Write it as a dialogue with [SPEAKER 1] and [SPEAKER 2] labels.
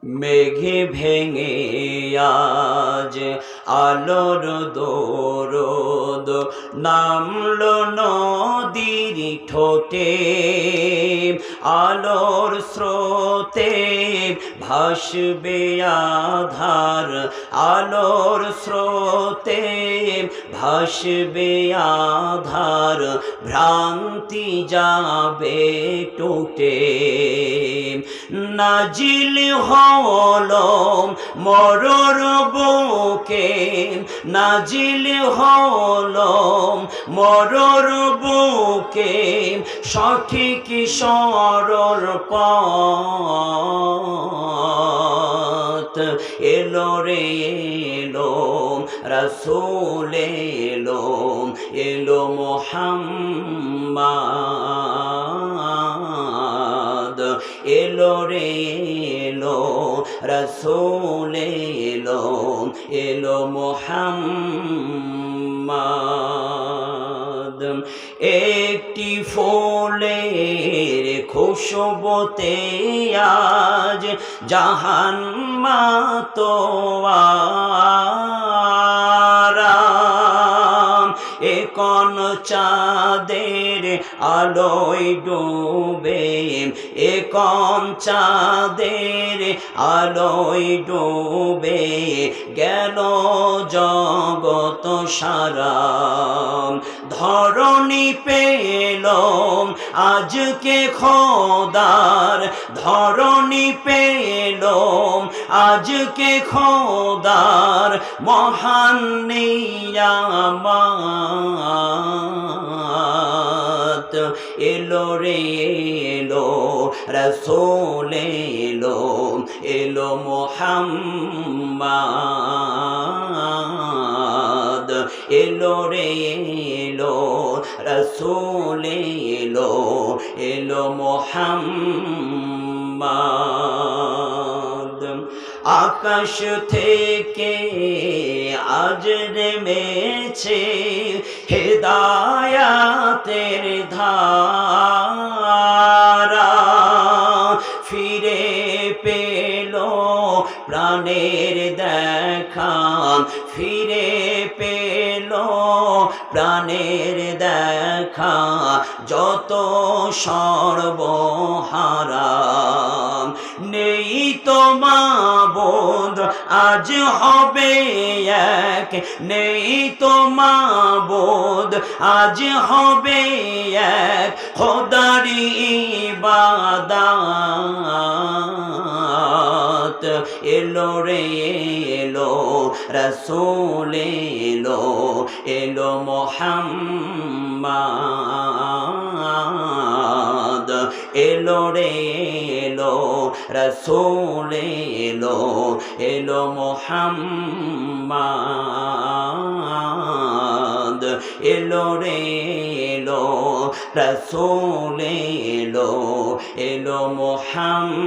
[SPEAKER 1] মেঘে ভেঙে আজ আলোর দরদ নামলো নদীর ঠোঁটে, আলোর স্রোতে ভাসবে আধার, আলোর স্রোতে ভাসবে আধার, ভ্রান্তি যাবে টুটে। নাজিল হলো মরর বুকে, নাজিল হলো মরর বুকে, সঠিক সরল পথ। এলো রে এলো রাসূল এলো, এলো মুহাম্মদ, এলো রে এলো রাসূল এলো, এলো মুহাম্মদ। একটি ফুলের খুশবুতে আজ জাহান মাতোয়ারা, একন চাঁদের আলোয় ডুবে, একন চাঁদের আলোয় ডুবে গেল জগৎ সারা। ধরণী পেল আজকে খোদার, ধরণী পেল আজকে খোদার মহান নিয়ামত। এলো রে এলো রাসূল এলো, এলো মুহাম্মদ, এলো রে এলো রাসূল এলো, এলো মুহাম্মদ। আকাশ থেকে আজ নেমেছে হেদায়াতের ধারা, ফিরে পেল প্রাণের দেখা, ফিরে পেল প্রাণের দেখা, যত সর্বহারা। নেই তো মাবুদ আজ হবে এক, নেই তো মাবুদ আজ হবে এক, খোদারি ইবাদত। এলো রে এলো রাসূল এলো, এলো মুহাম্মদ, এলো রে এলো রাসূল এলো, এলো মুহাম্মদ, এলো রে এলো রাসূল এলো, এলো মুহাম্মদ।